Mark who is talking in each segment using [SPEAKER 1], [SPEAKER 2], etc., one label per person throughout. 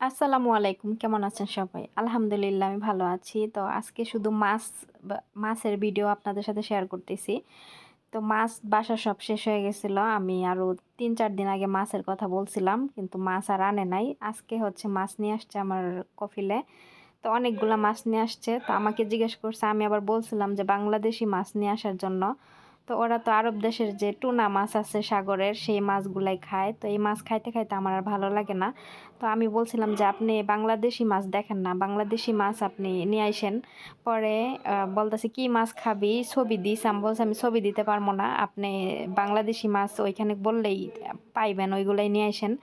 [SPEAKER 1] আসসালামু আলাইকুম। কেমন আছেন সবাই? আলহামদুলিল্লাহ আমি ভালো আছি। তো আজকে শুধু মাছের ভিডিও আপনাদের সাথে শেয়ার করতেছি। তো মাছ বাসার সব শেষ হয়ে গেছিল। আমি আরো ৩-৪ দিন আগে মাছের কথা বলছিলাম। কিন্তু মাছ আর আনে নাই। আজকে হচ্ছে মাছ নিয়ে আসছে আমার কফিলে। তো অনেকগুলা মাছ নিয়ে আসছে। তো আমাকে জিজ্ঞেস করছে, আমি আবার বলছিলাম যে বাংলাদেশি মাছ নিয়ে আসার জন্য। তো ওরা তো আরব দেশের যে টুনা মাছ আছে সাগরের সেই মাছগুলাই খায়। তো এই মাছ খাইতে খাইতে আমার আর ভালো লাগে না। তো আমি বলছিলাম যে আপনি বাংলাদেশি মাছ দেখেন না, বাংলাদেশি মাছ আপনি নিয়ে আইসেন। পরে বলতেছে কি মাছ খাবি, ছবি দিস। আমি বলছি আমি ছবি দিতে পারবো না, আপনি বাংলাদেশি মাছ ওইখানে বললেই পাইবেন, ওইগুলাই নিয়ে আইসেন।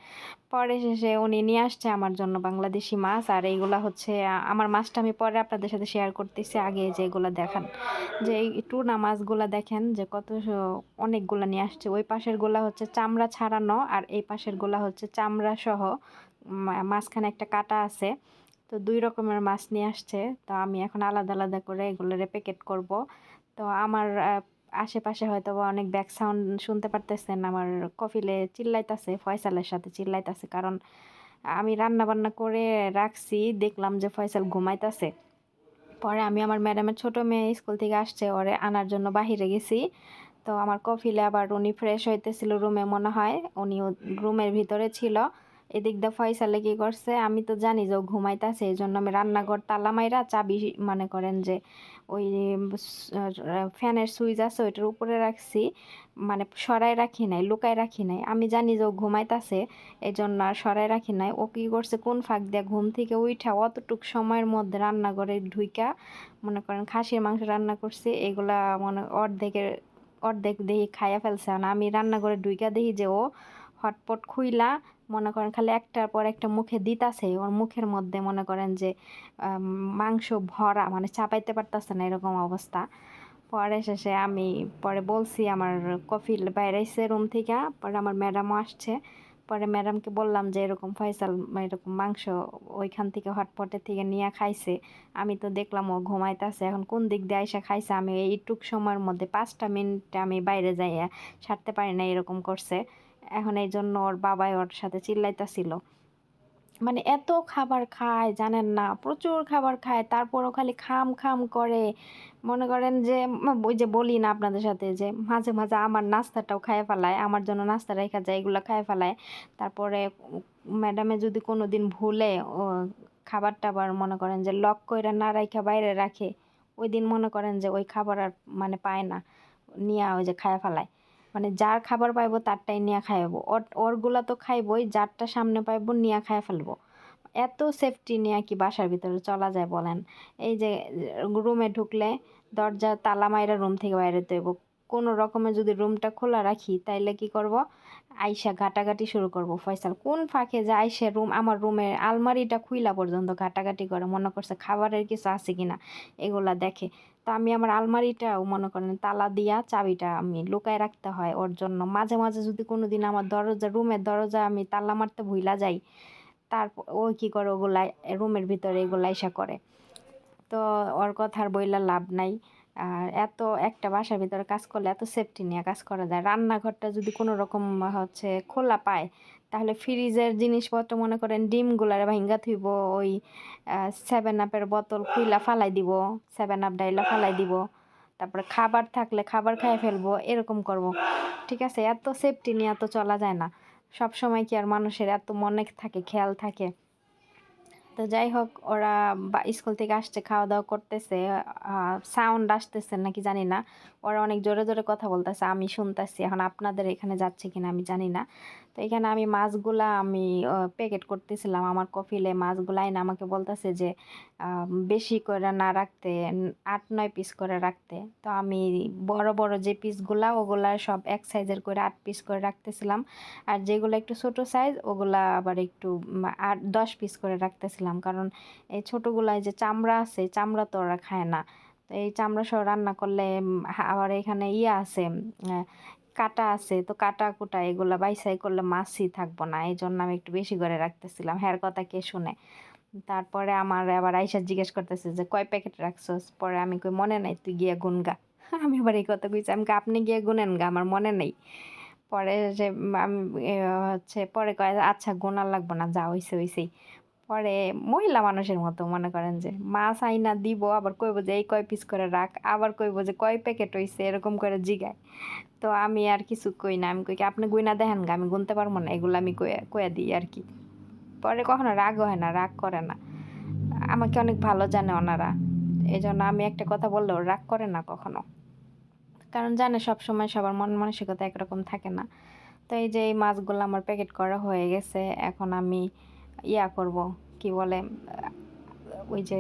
[SPEAKER 1] পরে শেষে উনি নিয়ে আসছে আমার জন্য বাংলাদেশি মাছ। আর এইগুলা হচ্ছে আমার মাছটা আমি পরে আপনাদের সাথে শেয়ার করতেছি। আগে যে এগুলা দেখান, যে এই টুনা মাছগুলা দেখেন যে অনেকগুলা নিয়ে আসছে। ওই পাশের গুলা হচ্ছে চামড়া ছাড়ানো, আর এই পাশের গুলা হচ্ছে চামড়া সহ। মাঝখানে একটা কাটা আছে। তো ২ রকমের মাছ নিয়ে আসছে। তো আমি এখন আলাদা আলাদা করে এগুলোরে প্যাকেট করব। তো আমার আশেপাশে হয়তোবা অনেক ব্যাক সাউন্ড শুনতে পারতেছেন। আমার কফিলে চিল্লাইতাছে, ফয়সালের সাথে চিল্লাইতাছে। কারণ আমি রান্না বান্না করে রাখছি, দেখলাম যে ফয়সাল ঘুমাইতাছে। পরে আমি আমার ম্যাডামের ছোট মেয়ে স্কুল থেকে আসছে, ওরে আনার জন্য বাহিরে গেছি। তো আমার কফিলে আবার উনি ফ্রেশ হইতেছিল রুমে মনে হয়, উনি রুমের ভিতরে ছিল। এদিক দিয়ে ফয়সালে কি করছে, আমি তো জানি যে ও ঘুমাইতেছে, এই জন্য আমি রান্নাঘর তালা মাইরা চাবি মনে করেন যে ওই ফ্যানের সুইচ আছে ওইটার উপরে রাখছি। মানে সরাই রাখি নাই, লুকায় রাখি নাই, আমি জানি যে ও ঘুমাইতেছে, এই জন্য আর সরাই রাখি নাই। ও কি করছে, কোন ফাঁক দিয়ে ঘুম থেকে উইঠা অতটুক সময়ের মধ্যে রান্নাঘরে ঢুইকা মনে করেন খাসির মাংস রান্না করছি, এগুলা মনে অর্ধেক দেখি খাইয়া ফেলছে। আর আমি রান্নাঘরে ঢুইকা দেখি যে ও হটপট খুইলা মনে করেন খালি একটার পর একটা মুখে দিতাছে। ওর মুখের মধ্যে মনে করেন যে মাংস ভরা, মানে চাপাইতে পারতাছে না, এরকম অবস্থা। পরে শেষে আমি পরে বলছি, আমার কফিল বাইরেছে রুম থেকে, পরে আমার ম্যাডামও আসছে। পরে ম্যাডামকে বললাম যে এরকম ফয়সাল এরকম মাংস ওইখান থেকে হটপটের থেকে নিয়ে খাইছে। আমি তো দেখলাম ও ঘুমাইতেছে, এখন কোন দিক দিয়ে আইসা খাইছে, আমি এইটুক সময়ের মধ্যে 5টা মিনিট আমি বাইরে যাইয়া সারতে পারি না, এরকম করছে। এখন এই জন্য ওর বাবাই ওর সাথে চিল্লাইতাছিল। মানে এত খাবার খায় জানেন না, প্রচুর খাবার খায়, তারপরও খালি খাম খাম করে। মনে করেন যে ওই যে বলি না আপনাদের সাথে যে মাঝে মাঝে আমার নাস্তাটাও খায় ফেলায়, আমার জন্য নাস্তা রেখা যায়, এগুলো খায় ফেলায়। তারপরে ম্যাডামে যদি কোনো দিন ভুলে ও খাবার টাবার মনে করেন যে লক কইরা না রাইখা বাইরে রাখে, ওই দিন মনে করেন যে ওই খাবার আর মানে পায় না, নিয়া ওই যে খায় ফেলায়। মানে যার খাবার পাইবো তারটাই নিয়ে খাইবো, ওরগুলা তো খাইবই, যারটা সামনে পাইবো নিয়ে খাইয়া ফেলবো। এত সেফটি নিয়ে কি বাসার ভিতরে চলা যায় বলেন? এই যে রুমে ঢুকলে দরজা তালা মাইরা রুম থেকে বাইরে হইব। কোনো রকমে যদি রুমটা খোলা রাখি তাইলে কি করব, আইসা ঘাটাঘাটি শুরু করব। ফয়সাল কোন ফাঁকে যে আইসা আমার রুমের আলমারিটা খুইলা পর্যন্ত ঘাটাঘাটি করে, মনে করছে খাবারের কিছু আছে কিনা এগুলা দেখে। তো আমি আমার আলমারিটাও মনে করেন তালা দিয়া চাবিটা আমি লুকায় রাখতে হয় ওর জন্য। মাঝে মাঝে যদি কোনোদিন আমার রুমের দরজা আমি তালা মারতে ভুইলা যাই, তারপর ও কি করে ওগুলা রুমের ভিতরে এগুলা এসা করে। তো ওর কথা আর বইলা লাভ নাই। আর এত একটা বাসার ভিতরে কাজ করলে এত সেফটি নিয়ে কাজ করা যায়। রান্নাঘরটা যদি কোনো রকম হচ্ছে খোলা পায়, তাহলে ফ্রিজের জিনিসপত্র মনে করেন ডিমগুলারে ভাইঙ্গা থুইব, ওই 7 আপের বোতল খুইলা ফালাই দিব, 7 আপ ডাইলা ফালাই দিব। তারপরে খাবার থাকলে খাবার খাইয়ে ফেলবো, এরকম করব। ঠিক আছে, এত সেফটি নিয়ে এত চলা যায় না। সব সময় কি আর মানুষের এত মনে থাকে, খেয়াল থাকে? তো যাই হোক, ওরা স্কুল থেকে আসছে, খাওয়া দাওয়া করতেছে। সাউন্ড আসতেছে নাকি জানি না, ওরা অনেক জোরে জোরে কথা বলতেছে, আমি শুনতেছি। এখন আপনাদের এখানে যাচ্ছে কিনা আমি জানি না। তো এখানে আমি মাছগুলা আমি প্যাকেট করতেছিলাম, আমার কফিলে মাছগুলা আইনা আমাকে বলতেছে যে বেশি করে না রাখতে, 8-9 পিস করে রাখতে। তো আমি বড় বড় যে পিসগুলা ওগুলা সব এক সাইজের করে 8 পিস করে রাখতেছিলাম। আর যেগুলো একটু ছোট সাইজ ওগুলা আবার একটু 8-10 পিস করে রাখতেছিলাম। কারণ এই ছোটোগুলায় যে চামড়া আছে, চামড়া তো ওরা খায় না। তো এই চামড়া সহ রান্না করলে আবার এখানে ইয়ে আছে, কাটা আছে, তো কাটা কুটা এগুলা বাইসাই করলে মাছই থাকবো না, এই জন্য আমি একটু বেশি করে রাখতেছিলাম। হ্যার কথা কে শুনে? তারপরে আমার আবার আইসা জিজ্ঞেস করতেছে যে কয় প্যাকেট রাখছস। পরে আমি কই মনে নাই, তুই গিয়া গুনগা। আমি আবার এই কথা কইছি, আমি কই, আপনি গিয়ে গুনেন গা, আমার মনে নেই। পরে যে আমি হচ্ছে পরে কয় আচ্ছা গোনা লাগবো না, যা হইছে হইছেই। পরে মহিলা মানুষের মতো মনে করেন যে মাছ আইনা দিব, আবার কইব যে এই কয় পিস করে রাখ, আবার কইব যে কয় প্যাকেট হইছে, এরকম করে জিগায়। তো আমি আর কিছু কই না, আমি কই কি আপনি গুইনা দেখেন গা, আমি গুনতে পারবো না, এগুলো আমি কইয়া দিই আর কি। পরে কখনো রাগ হয় না, রাগ করে না, আমাকে অনেক ভালো জানে ওনারা, এই জন্য আমি একটা কথা বললেও রাগ করে না কখনো, কারণ জানে সব সময় সবার মন মানসিকতা একরকম থাকে না। তো এই যে এই মাছগুলো আমার প্যাকেট করা হয়ে গেছে, এখন আমি করব, কি বলে, ওই যে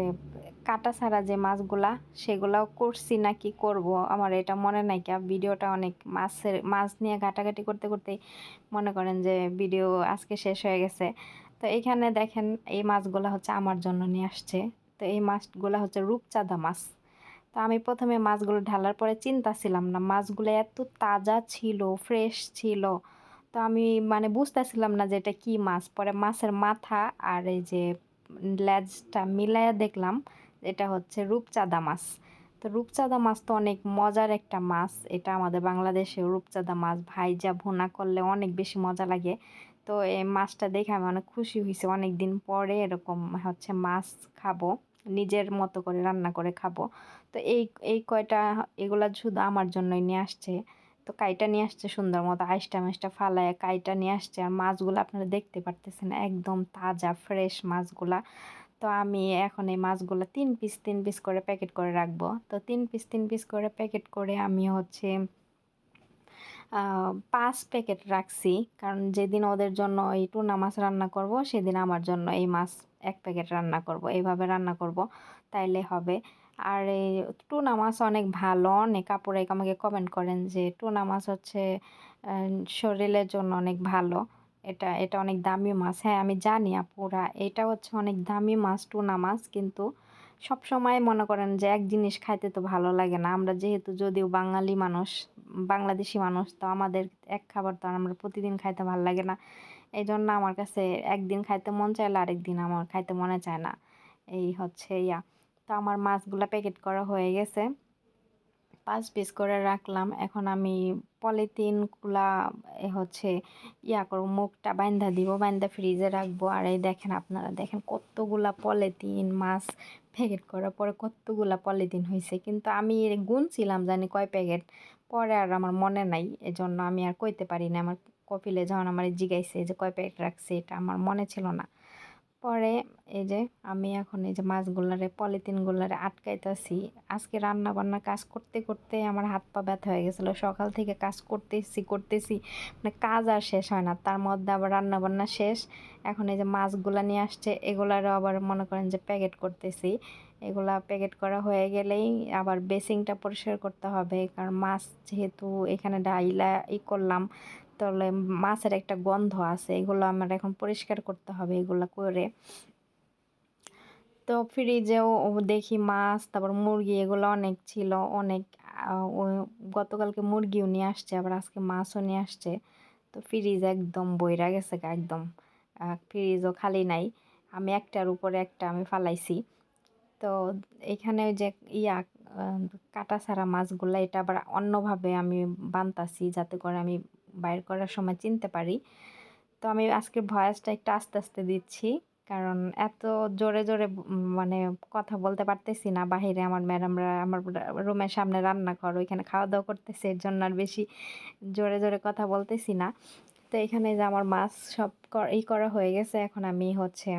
[SPEAKER 1] কাটা ছাড়া যে মাছগুলা, সেগুলাও করছি না কি করব আমার এটা মনে নাই, কি ভিডিওটা অনেক মাছ নিয়ে ঘাটাঘাটি করতে করতেই মনে করেন যে ভিডিও আজকে শেষ হয়ে গেছে। তো এখানে দেখেন এই মাছগুলা হচ্ছে আমার জন্য নিয়ে আসছে। তো এই মাছগুলা হচ্ছে রূপচাঁদা মাছ। তো আমি প্রথমে মাছগুলো ঢালার পরে চিন্তাছিলাম না, মাছগুলো এত তাজা ছিল, ফ্রেশ ছিল। তো আমি মানে বুঝতেছিলাম না যে এটা কি মাছ, পরে মাছের মাথা আর এই যে লেজটা মিলাইয়া দেখলাম এটা হচ্ছে রূপচাঁদা মাছ। তো রূপচাঁদা মাছ তো অনেক মজার একটা মাছ, এটা আমাদের বাংলাদেশে রূপচাঁদা মাছ ভাইজা ভুনা করলে অনেক বেশি মজা লাগে। তো এই মাছটা দেখে আমি অনেক খুশি হয়েছি, অনেক দিন পরে এরকম হচ্ছে মাছ খাবো, নিজের মতো করে রান্না করে খাবো। তো এই এই কয়টা এগুলা শুধু আমার জন্যই নিয়ে আসছে। তো কাইটা নিয়ে আসছে সুন্দর মতো, আইসটা মাছটা ফালায় কাইটা নিয়ে আসছে, আর মাছগুলো আপনারা দেখতে পারতেছেন একদম তাজা ফ্রেশ মাছগুলা। তো আমি এখন এই মাছগুলো 3 পিস করে প্যাকেট করে রাখবো। তো 3 পিস করে প্যাকেট করে আমি হচ্ছে 5 প্যাকেট রাখছি, কারণ যেদিন ওদের জন্য এই টুনা মাছ রান্না করব সেদিন আমার জন্য এই মাছ 1 প্যাকেট রান্না করব, এইভাবে রান্না করব, তাইলে হবে। আর এই টুনা মাছ অনেক ভালো, অনেক আপুরাই আমাকে কমেন্ট করেন যে টুনা মাছ হচ্ছে শরীরের জন্য অনেক ভালো, এটা এটা অনেক দামি মাছ। হ্যাঁ আমি জানি আপুরা, এটা হচ্ছে অনেক দামি মাছ টুনা মাছ, কিন্তু সব সময় মনে করেন যে এক জিনিস খাইতে তো ভালো লাগে না, আমরা যেহেতু যদিও বাঙালি মানুষ, বাংলাদেশি মানুষ, তো আমাদের এক খাবার তো আর আমরা প্রতিদিন খাইতে ভালো লাগে না। এই জন্য আমার কাছে একদিন খাইতে মন চাইলে আরেকদিন আমার খাইতে মনে চায় না, এই হচ্ছে তো আমার মাছগুলা প্যাকেট করা হয়ে গেছে, 5 পিস করে রাখলাম। এখন আমি পলিথিনগুলা হচ্ছে করব, মুখটা বাইন্ধা দিব, বাইন্ধা ফ্রিজে রাখবো। আর এই দেখেন, আপনারা দেখেন কতগুলা পলিথিন, মাছ প্যাকেট করার পরে কতগুলা পলিথিন হয়েছে, কিন্তু আমি গুনছিলাম জানি কয় প্যাকেট, পরে আর আমার মনে নাই, এজন্য আমি আর কইতে পারি না। আমার কপিলে যখন আমার জিগাইছে যে কয় প্যাকেট রাখছে, এটা আমার মনে ছিল না। পরে এই যে আমি এখন এই যে মাছগুলারে পলিথিনগুলারে আটকাইতাছি। আজকে রান্না বান্নার কাজ করতে করতে আমার হাত পা ব্যথা হয়ে গেছিলো, সকাল থেকে কাজ করতেছি, মানে কাজ আর শেষ হয় না, তার মধ্যে আবার রান্না বান্না শেষ। এখন এই যে মাছগুলা নিয়ে আসছে, এগুলারও আবার মনে করেন যে প্যাকেট করতেছি। এগুলা প্যাকেট করা হয়ে গেলেই আবার বেসিংটা পরিষ্কার করতে হবে, কারণ মাছ যেহেতু এখানে ডাইলা করলাম, তাহলে মাছের একটা গন্ধ আছে, এগুলো আমার এখন পরিষ্কার করতে হবে এগুলো করে। তো ফ্রিজেও দেখি মাছ, তারপর মুরগি, এগুলো অনেক ছিল, অনেক গতকালকে মুরগিও নিয়ে আসছে, আবার আজকে মাছও নিয়ে আসছে। তো ফ্রিজ একদম বইরা গেছে গা, একদম ফ্রিজও খালি নাই, আমি একটার উপরে একটা আমি ফালাইছি। তো এখানে ওই যে ইয়া আহ, কাটা ছাড়া মাছগুলা, এটা আবার অন্যভাবে আমি বানতাছি যাতে করে আমি বাইর করার সময় চিনতে পারি। তো আমি আজকে ভয়েসটা একটু আস্তে আস্তে দিচ্ছি, কারণ এত জোরে জোরে মানে কথা বলতে পারতেছি না, বাহিরে আমার ম্যাডামরা আমার রুমের সামনে রান্নাঘর, ওইখানে খাওয়া দাওয়া করতেছে, এর জন্য আর বেশি জোরে জোরে কথা বলতেছি না। তো এখানে যে আমার মাছ সব করা হয়ে গেছে, এখন আমি হচ্ছে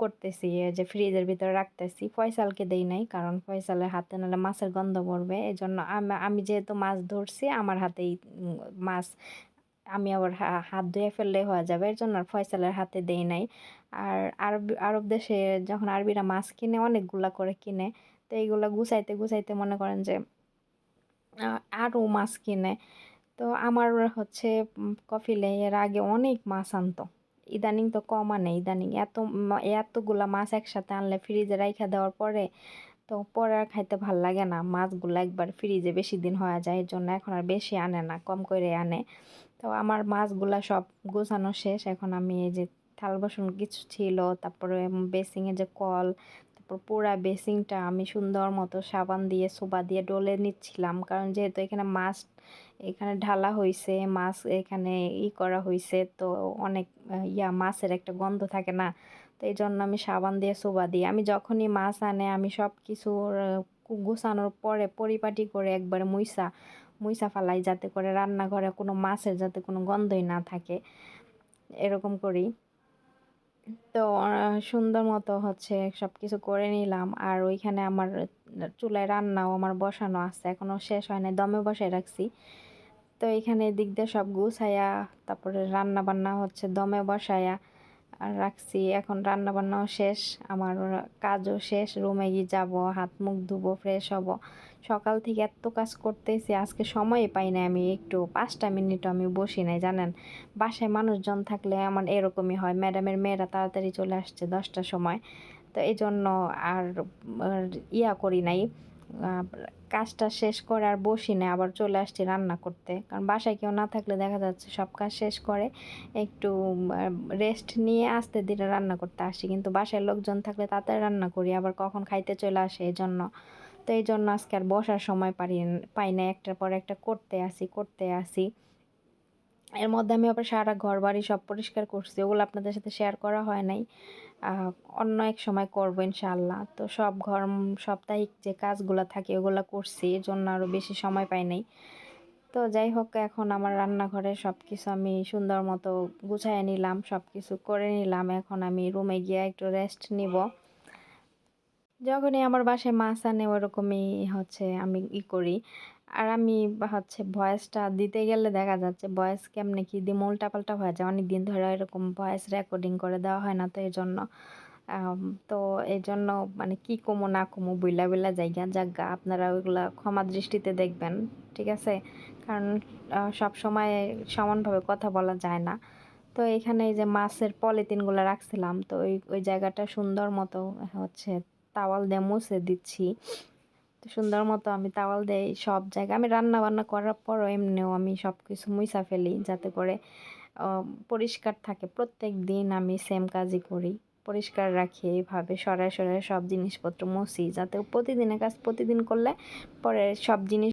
[SPEAKER 1] করতেছি, এই যে ফ্রিজের ভিতরে রাখতেছি। ফয়সালকে দেই নাই, কারণ ফয়সালের হাতে নাহলে মাছের গন্ধ পড়বে, এই জন্য আমি যেহেতু মাছ ধরছি আমার হাতেই মাছ, আমি আবার হাত ধুয়ে ফেললে হয়ে যাবে, এর জন্য আর ফয়সালের হাতে দেই নাই। আর আরব আরব দেশে যখন আরবিরা মাছ কিনে অনেকগুলা করে কিনে, তো এইগুলা গুছাইতে গুছাইতে মনে করেন যে আরও মাছ কিনে। তো আমার হচ্ছে কফিলে এর আগে অনেক মাছ আনতো, ইদানিং তো কম আনে, ইদানিং এতগুলা মাছ একসাথে আনলে ফ্রিজে রাইখা দেওয়ার পরে, তো পরে আর খাইতে ভাল লাগে না, মাছগুলো একবার ফ্রিজে বেশি দিন হয়ে যায়, এর জন্য এখন আর বেশি আনে না, কম করে আনে। তো আমার মাছগুলা সব গোছানো শেষ, এখন আমি এই যে থাল বাসন কিছু ছিল, তারপরে বেসিংয়ে যে কল, তারপর পুরা বেসিংটা আমি সুন্দর মতো সাবান দিয়ে সোবা দিয়ে ডলে নিচ্ছিলাম, কারণ যেহেতু এখানে মাছ এখানে ঢালা হয়েছে, মাছ এখানে করা হয়েছে, তো অনেক মাছের একটা গন্ধ থাকে না, তো এই জন্য আমি সাবান দিয়ে চোবা দিই। আমি যখনই মাছ আনে আমি সব কিছু গুছানোর পরে পরিপাটি করে একবারে মুইসা ফালাই, যাতে করে রান্নাঘরে কোনো মাছের যাতে কোনো গন্ধই না থাকে, এরকম করি। তো সুন্দর মতো হচ্ছে সব কিছু করে নিলাম। আর ওইখানে আমার চুলায় রান্নাও আমার বসানো আছে, এখনও শেষ হয় নাই, দমে বসায় রাখছি। তো এখানে এদিক দিয়ে সব গুছাইয়া তারপরে রান্না বান্না হচ্ছে দমে বসায়া আর রাখছি। এখন রান্না বান্নাও শেষ, আমার কাজও শেষ, রুমে গিয়ে যাবো, হাত মুখ ধুবো, ফ্রেশ হব। সকাল থেকে এত কাজ করতেছি, আজকে সময়ই পাই না, আমি একটু 5টা মিনিটও আমি বসি নাই জানেন। বাসায় মানুষজন থাকলে আমার এরকমই হয়, ম্যাডামের মেয়েরা তাড়াতাড়ি চলে আসছে 10টার সময়, তো এই জন্য আর আর ইয়া করি নাই, আহ, কাজটা শেষ করে আর বসি না, আবার চলে আসছি রান্না করতে। কারণ বাসায় কেউ না থাকলে দেখা যাচ্ছে সব কাজ শেষ করে একটু রেস্ট নিয়ে আস্তে ধীরে রান্না করতে আসি, কিন্তু বাসায় লোকজন থাকলে তাড়াতাড়ি রান্না করি, আবার কখন খাইতে চলে আসে এই জন্য। তো এই জন্য আজকে আর বসার সময় পাই না, একটার পর একটা করতে আসি। এর মধ্যে আমি আবার সারা ঘর বাড়ি সব পরিষ্কার করছি, ওগুলো আপনাদের সাথে শেয়ার করা হয় নাই, অন্য এক সময় করবো ইনশাআল্লাহ। তো সব ঘর সাপ্তাহিক যে কাজগুলো থাকে ওগুলো করছি, এর জন্য আরও বেশি সময় পাই নাই। তো যাই হোক, এখন আমার রান্নাঘরে সব কিছু আমি সুন্দর মতো গুছাইয়ে নিলাম, সব কিছু করে নিলাম। এখন আমি রুমে গিয়ে একটু রেস্ট নিব। যখনই আমার বাসায় মাছ আনে ওরকমই হচ্ছে আমি করি। আর আমি হচ্ছে ভয়েসটা দিতে গেলে দেখা যাচ্ছে ভয়েস কেমনে কি দিয়ে উল্টাপাল্টা হয়ে যায়, অনেক দিন ধরে এরকম ভয়েস রেকর্ডিং করে দেওয়া হয় না, তো এই জন্য তো এই জন্য মানে কি কমু না কমু বইলা বইলা জায়গা আপনারা ওইগুলা ক্ষমা দৃষ্টিতে দেখবেন, ঠিক আছে? কারণ সব সময় সমানভাবে কথা বলা যায় না। তো এখানে এই যে মাছের পলিথিনগুলো রাখছিলাম, তো ওই ওই জায়গাটা সুন্দর মতো হচ্ছে তাওয়াল দিয়ে মুছে দিচ্ছি। তো সুন্দর মতো আমি তাওয়াল দিয়ে সব জায়গায়, আমি রান্না বান্না করার পরও এমনিও আমি সব কিছু মুছা ফেলি, যাতে করে পরিষ্কার থাকে। প্রত্যেক দিন আমি সেম কাজই করি, পরিষ্কার রাখি, এইভাবে সরায় সরায় সব জিনিসপত্র মুছি, যাতে প্রতিদিনের কাজ প্রতিদিন করলে পরে সব জিনিস